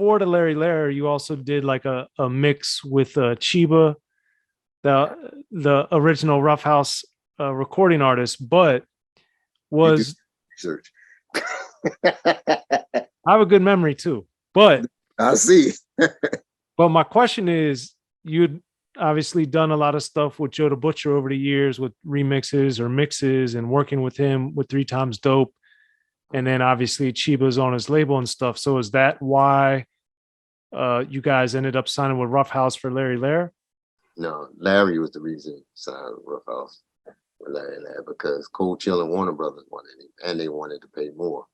before the Larry Larr, you also did like a mix with Chiba, the original Roughhouse recording artist, but You do was research. I have a good memory too. But I see. my question is, you'd obviously done a lot of stuff with Joe the Butcher over the years with remixes or mixes and working with him with 3 Times Dope. And then obviously Chiba's on his label and stuff. So is that why you guys ended up signing with Roughhouse for Larry Larr? No, Larry was the reason signed with Roughhouse with Larry Larr because Cold Chill and Warner Brothers wanted him, and they wanted to pay more.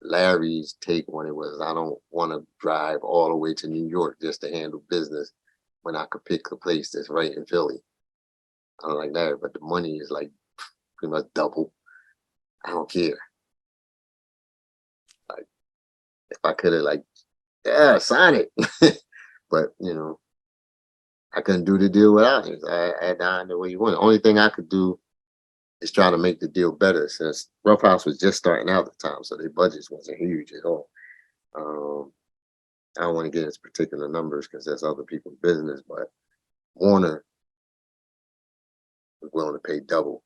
Larry's take on it was, I don't want to drive all the way to New York just to handle business when I could pick a place that's right in Philly. I don't like that, but the money is like pretty much double. I don't care. Like, if I could have, like, yeah, sign it. But, you know, I couldn't do the deal without him. I had to the way you want. The only thing I could do is try to make the deal better since Roughhouse was just starting out at the time, so their budgets wasn't huge at all. I don't want to get into particular numbers because that's other people's business, but Warner was willing to pay double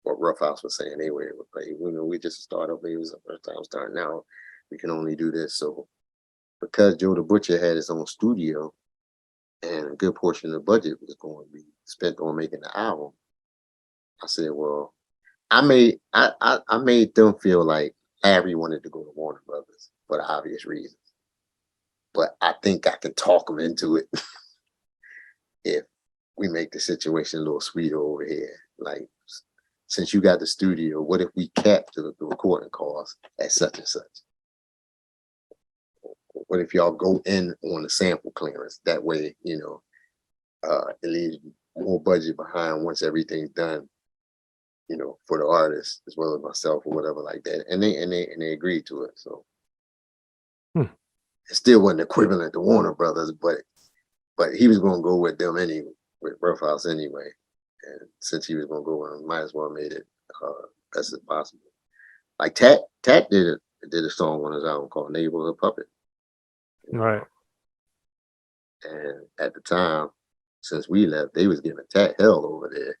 what Roughhouse was saying they were able to pay. You know, we just started, it was the first time starting out. We can only do this. So because Joe the Butcher had his own studio and a good portion of the budget was going to be spent on making the album, I said, well, I made them feel like Larry wanted to go to Warner Brothers for the obvious reasons. But I think I can talk them into it if we make the situation a little sweeter over here. Like, since you got the studio, what if we capped the recording costs at such and such? What if y'all go in on the sample clearance? That way, you know, it leaves more budget behind once everything's done, you know, for the artist as well as myself or whatever like that. And they agreed to it. So it still wasn't equivalent to Warner Brothers, but he was gonna go with them anyway, with Roughhouse anyway. And since he was gonna go, might as well made it best as possible. Like Tat did a song on his album called Neighborhood Puppet. Right. And at the time, since we left, they was giving Tat hell over there.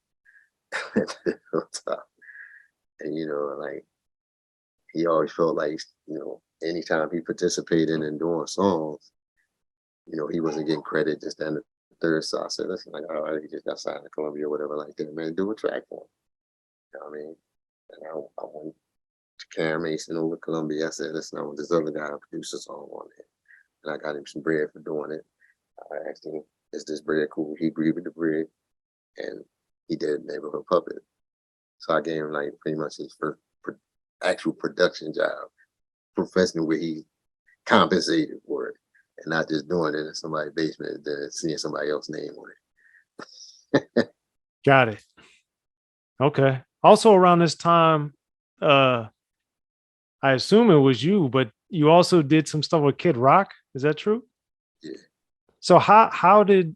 And you know, like, he always felt like, you know, anytime he participated in doing songs, you know, he wasn't getting credit just then the third. So I said, listen, like, all right, he just got signed to Columbia or whatever like that, man, do a track for him. You know what I mean? And I went to Karen Mason over Columbia. I said, listen, I want this other guy to produce a song on it. And I got him some bread for doing it. I asked him, is this bread cool? He agreed with the bread, and he did Neighborhood Puppet. So I gave him like pretty much his first actual production job, professional, where he compensated for it and not just doing it in somebody's basement and then seeing somebody else's name on it. Got it. Okay. Also around this time, I assume it was you, but you also did some stuff with Kid Rock. Is that true? Yeah. So how did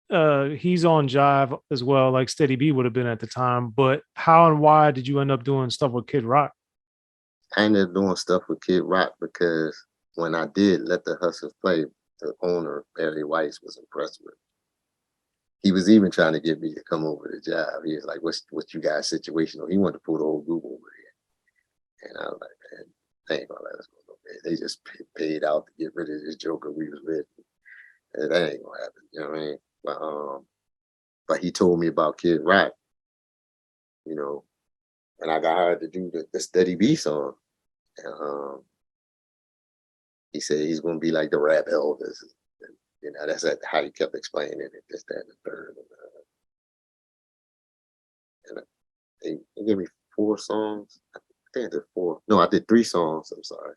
he's on Jive as well, like Steady B would have been at the time, but how and why did you end up doing stuff with Kid Rock? I ended up doing stuff with Kid Rock because when I did Let the Hustlers Play, the owner, Barry Weiss, was impressed with it. He was even trying to get me to come over to Jive. He was like, what's you guys' situation? He wanted to pull the whole group over here. And I was like, man, they ain't gonna let us go over there. They just paid out to get rid of this joker we was with. And that ain't gonna happen. You know what I mean? But he told me about Kid Rock, you know, and I got hired to do the Steady B song. And, he said he's gonna be like the rap Elvis. And, you know, that's how he kept explaining it, this, that, and the third. And they gave me 4 songs. I think I did 4. No, I did 3 songs. I'm sorry.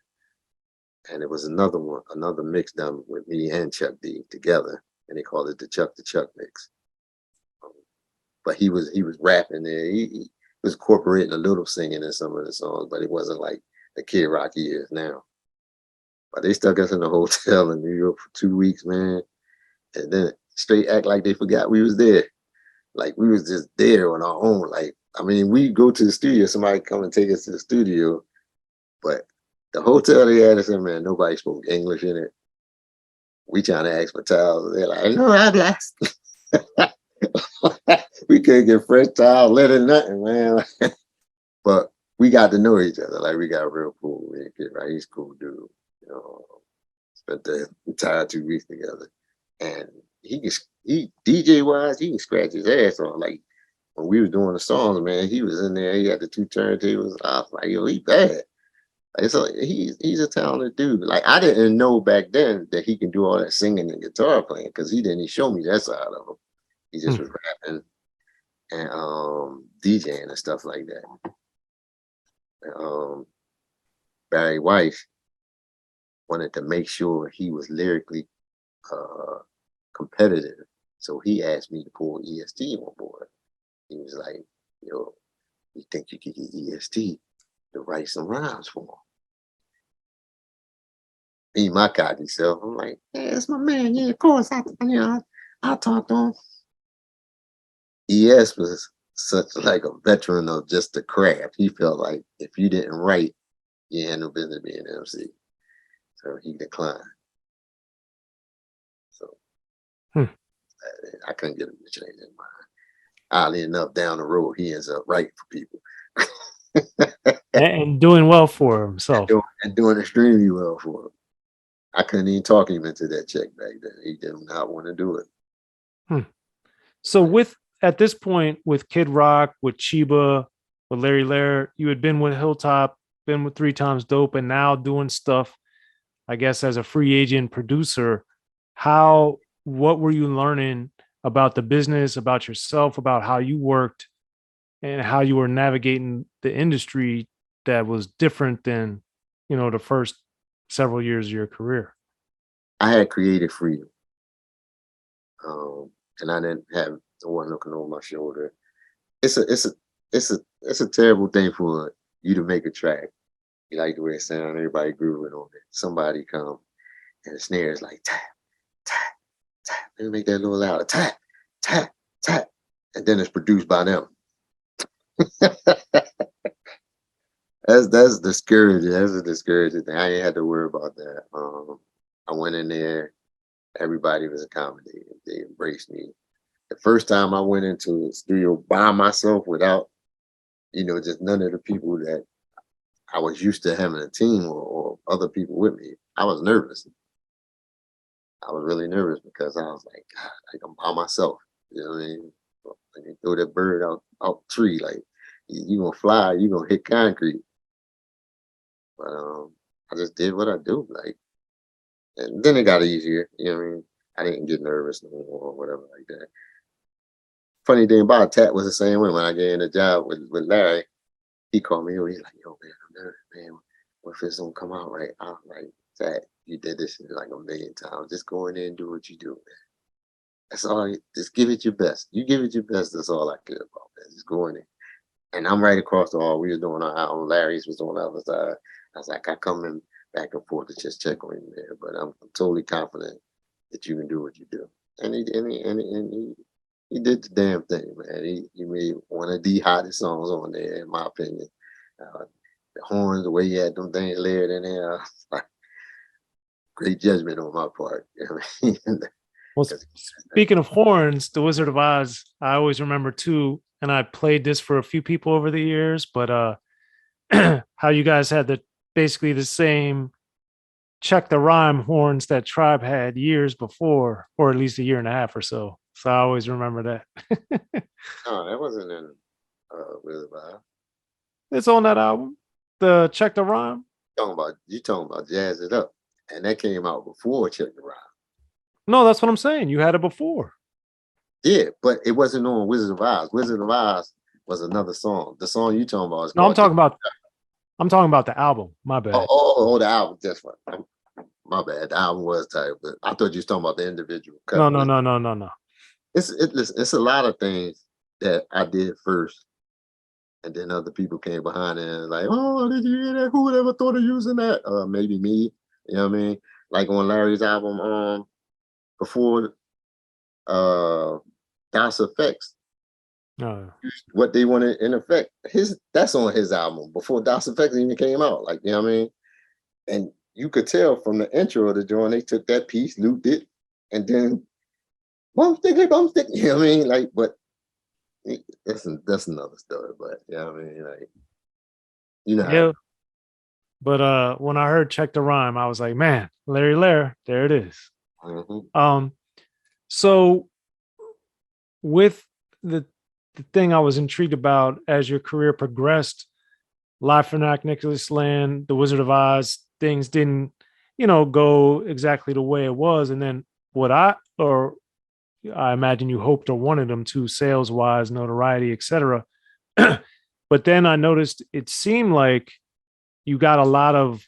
And it was another mix done with me and Chuck D together, and they called it the Chuck mix. But he was rapping there. He was incorporating a little singing in some of the songs, but it wasn't like the Kid Rock he is now. But they stuck us in a hotel in New York for 2 weeks, man, and then straight act like they forgot we was there. Like we was just there on our own. Like, I mean, we go to the studio, somebody come and take us to the studio, but The hotel they had us in, man, nobody spoke English in it. We trying to ask for towels. They're like, no, I blast. We couldn't get fresh towels, linen, nothing, man. But we got to know each other. Like we got real cool. We get right. He's a cool dude. You know, spent the entire 2 weeks together. And he DJ wise, he can scratch his ass on. Like when we was doing the songs, man, he was in there. He had the 2 turntables. I was like, yo, he bad. Like, so he's a talented dude. Like I didn't know back then that he can do all that singing and guitar playing because he didn't show me that side of him. He just was rapping and DJing and stuff like that. Barry White wanted to make sure he was lyrically competitive, so he asked me to pull E.S.T on board. He was like, "Yo, you think you could get E.S.T to write some rhymes for him?" Me, my cocky self, I'm like, "Yeah, that's my man. Yeah, of course. I'll talk to him." E.S was such like a veteran of just the craft. He felt like if you didn't write, you had no business being an MC. So he declined. So I couldn't get him to change his mind. Oddly enough, down the road, he ends up writing for people. And doing well for himself. And doing extremely well for him. I couldn't even talk him into that check back then. He did not want to do it. So with at this point with Kid Rock, with Chiba, with Larry Larr, you had been with Hilltop, been with 3 Times Dope, and now doing stuff, I guess, as a free agent producer. What were you learning about the business, about yourself, about how you worked, and how you were navigating the industry that was different than, the first several years of your career? I had creative freedom. And I didn't have no one looking over my shoulder. It's a terrible thing for you to make a track. You like the way it sounds, everybody grooving on it. Somebody come and the snare is like tap, tap, tap. Let me make that a little louder. Tap, tap, tap. And then it's produced by them. That's discouraging. That's a discouraging thing. I ain't had to worry about that. I went in there, everybody was accommodating. They embraced me. The first time I went into the studio by myself without, just none of the people that I was used to having a team or other people with me, I was nervous. I was really nervous because I was like, God, like I'm by myself. You know what I mean? Like you throw that bird out tree, like you gonna fly, you gonna hit concrete. But I just did what I do, like, and then it got easier. You know what I mean? I didn't get nervous no more or whatever like that. Funny thing about Tat was the same way. When I get in a job with Larry, he called me over. He's like, "Yo, man, I'm nervous, man. What if this don't come out right?" I'm like, "Tat, you did this shit like a million times. Just go in there and do what you do, man. That's all. Just give it your best. You give it your best. That's all I care about, man. Just go in there." And I'm right across the hall. We was doing our album. Larry's was on the other side. I was like, I come in back and forth to just check on you, man. But I'm totally confident that you can do what you do. And he did the damn thing, man. He made one of the hottest songs on there, in my opinion. The horns, the way he had them things layered in there, great judgment on my part. You know what I mean? Well, speaking of horns, The Wizard of Oz, I always remember too, and I played this for a few people over the years, but how you guys had basically the same check the rhyme horns that Tribe had years before, or at least a year and a half or so. So I always remember that. No, that wasn't in Wizard of Oz. It's on that album, the check the rhyme. You talking about Jazz It Up. And that came out before Check the Rhyme. No, that's what I'm saying. You had it before. Yeah, but it wasn't on Wizard of Oz. Wizard of Oz was another song. The song you talking about is No, called I'm talking about the album. My bad. the album. That's what. My bad. The album was tight, but I thought you was talking about the individual cut. No. It's a lot of things that I did first, and then other people came behind and like, oh, did you hear that? Who would ever thought of using that? Maybe me. You know what I mean? Like on Larry's album, before DOS Effects, No. what they wanted in effect. That's on his album before DOS Effects even came out. Like, you know what I mean? And you could tell from the intro of the joint, they took that piece, looped it, and then bum stick. You know what I mean? Like, but that's another story. But yeah, I mean, like, you know how. Yeah. But when I heard check the rhyme, I was like, man, Larry Larr, there it is. Mhm. Um, so with the the thing I was intrigued about as your career progressed, Live for Nicholas Land, The Wizard of Oz, things didn't, go exactly the way it was. And then what I imagine you hoped or wanted them to, sales wise, notoriety, etc. But then I noticed it seemed like you got a lot of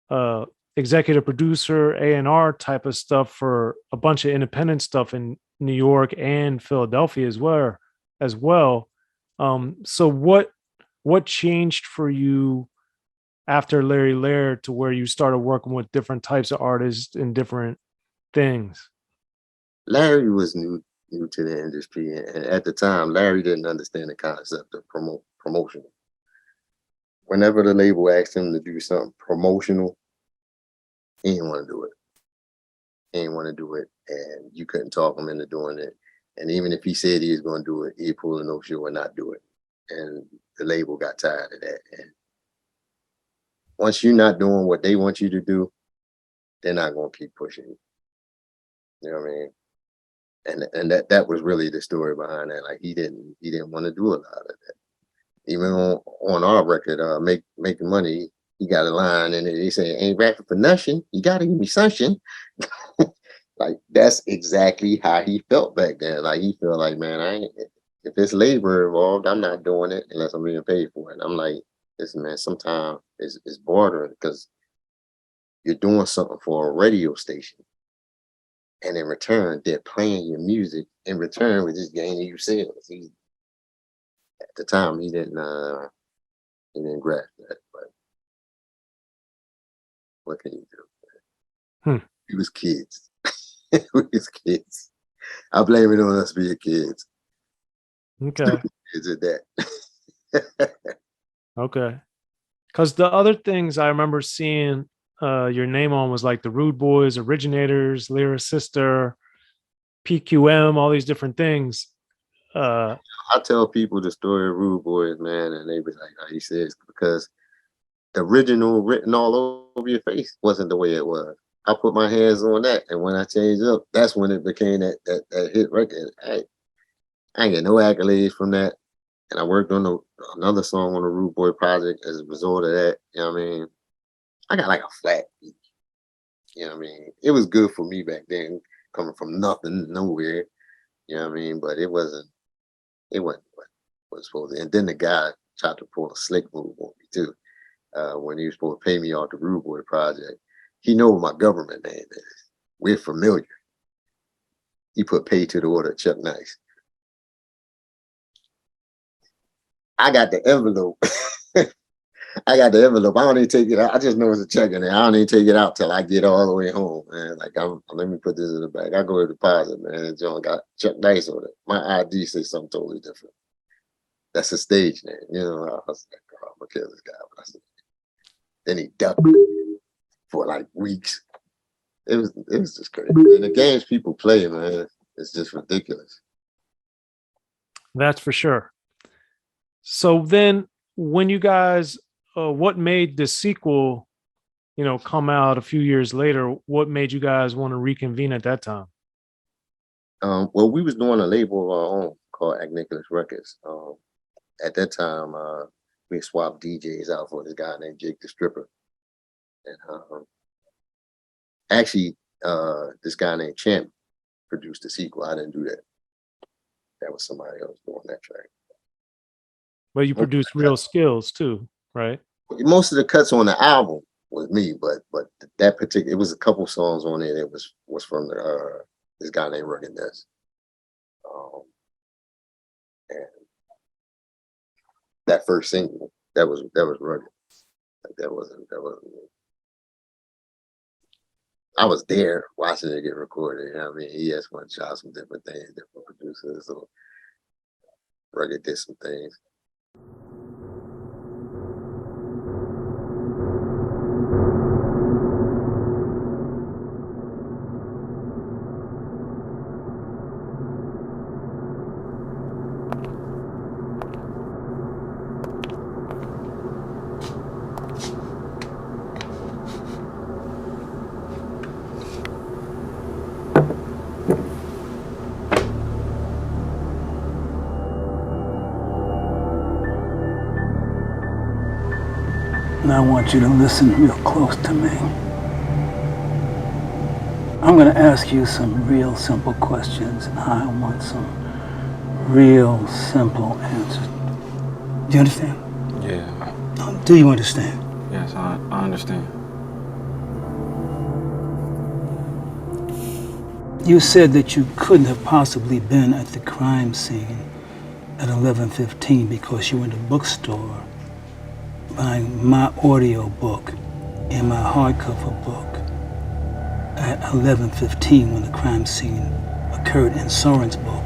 uh, executive producer, A&R type of stuff for a bunch of independent stuff in New York and Philadelphia as well. So what changed for you after Larry Laird to where you started working with different types of artists and different things? Larry was new to the industry, and at the time, Larry didn't understand the concept of promotion. Whenever the label asked him to do something promotional, he didn't want to do it. He didn't want to do it, and you couldn't talk him into doing it. And even if he said he was going to do it, he'd pull a no show and not do it. And the label got tired of that. And once you're not doing what they want you to do, they're not going to keep pushing you. You know what I mean? And that was really the story behind that. Like he didn't want to do a lot of that. Even on our record, making money, he got a line and he said, "Ain't rapping for nothing. You got to give me something." Like that's exactly how he felt back then. Like he felt like, man, I ain't, if it's labor involved, I'm not doing it unless I'm being paid for it. I'm like, listen, man, sometimes it's bordering because you're doing something for a radio station, and in return, they're playing your music. In return, we're just gaining you sales. At the time, he didn't grasp that. But what can you do? Hmm. We was kids. We was kids. I blame it on us being kids. Okay. Stupid kids at that. Okay. Because the other things I remember seeing your name on was like the Rude Boys, Originators, Lyra Sister, PQM, all these different things. Uh, I tell people the story of Rude Boys, man, and they was like, how he says, because the original written all over your face wasn't the way it was. I put my hands on that, and when I changed up, that's when it became that hit record. I ain't get no accolades from that, and I worked on another song on the Rude Boy project as a result of that. You know what I mean? I got like a flat beat. You know what I mean? It was good for me back then, coming from nothing, nowhere. You know what I mean? But it wasn't what was supposed to. And then the guy tried to pull a slick move on me too. When he was supposed to pay me off the Rude Boy project. He know what my government name is. We're familiar. He put pay to the order, Chuck Nice. I got the envelope. I got the envelope. I don't even take it out. I just know it's a check in there. I don't even take it out till I get all the way home, man. Like let me put this in the bag. I go to the deposit, man. And John got Chuck Nice on it. My ID says something totally different. That's a stage name. You know, I was like, oh, I'm gonna kill this guy. But I said, then he ducked for like weeks. It was just crazy. And the games people play, man, it's just ridiculous. that's for sure. So then, when you guys, what made the sequel, come out a few years later? What made you guys want to reconvene at that time? Well, we was doing a label of our own called Nicholas Records. At that time, we swapped DJs out for this guy named Jake the Stripper, and actually, this guy named Champ produced the sequel. I didn't do that. That was somebody else doing that track. But you produce Real Skills too, right? Most of the cuts on the album was me, but that particular, it was a couple songs on there that was from this guy named Reconvening. And that first single, that was rugged. Like that wasn't me. I was there watching it get recorded. You know what I mean? E.S.T shot some different things, different producers. So Rugged did some things. Now I want you to listen real close to me. I'm going to ask you some real simple questions, and I want some real simple answers. Do you understand? Yeah. Do you understand? Yes, I understand. You said that you couldn't have possibly been at the crime scene at 11:15 because you were in the bookstore buying my audio book and my hardcover book at 11:15 when the crime scene occurred in Soren's book.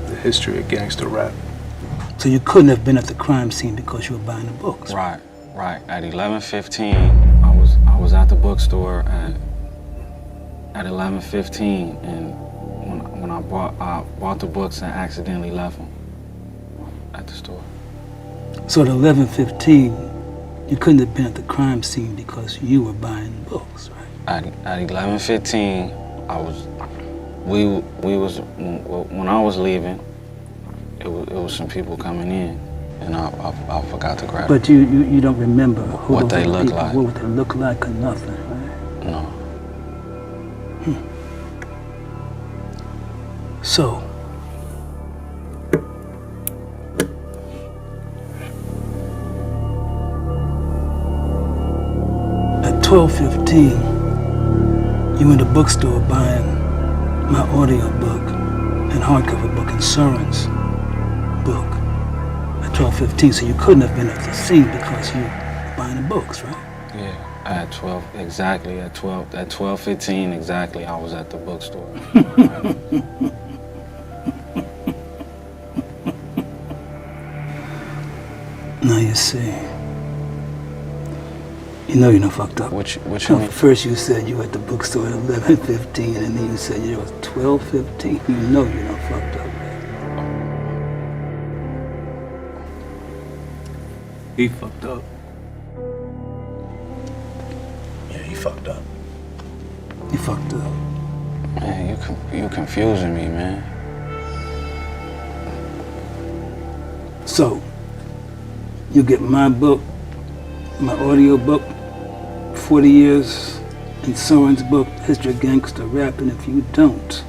The history of gangster rap. So you couldn't have been at the crime scene because you were buying the books. Right. At 11:15, I was at the bookstore at 11:15, and when I bought the books and accidentally left them at the store. So at 11:15, you couldn't have been at the crime scene because you were buying books, right? At 11:15, when I was leaving, it was some people coming in, and I forgot to grab. But you don't remember who what they look people, like. what they look like or nothing, right? No. So, at 12:15, you in the bookstore buying my audio book and hardcover book and Soren's book at 12:15. So you couldn't have been at the scene because you were buying the books, right? Yeah. At 12 exactly. At 12:15 exactly, I was at the bookstore. Now you see. You know you done fucked up. Which No, first you said you were at the bookstore at 11:15, and then you said it was 12:15. You know you done fucked up, right? He fucked up. Yeah, he fucked up. He fucked up. Man, you confusing me, man. So, you get my book, my audio book, 40 years, and Soren's book, History of Gangster Rap, and if you don't,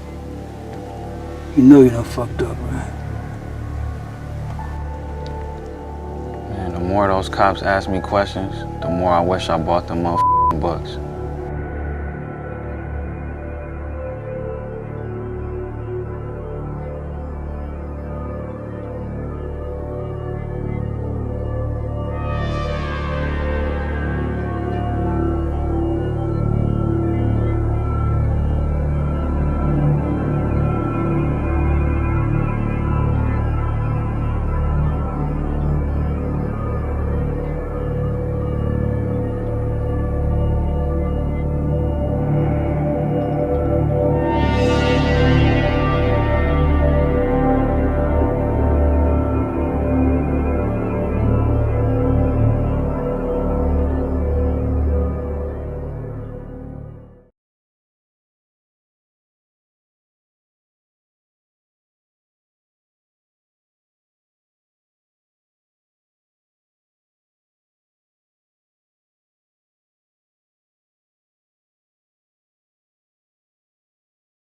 you know you done fucked up, right? Man, the more those cops ask me questions, the more I wish I bought them motherfucking books.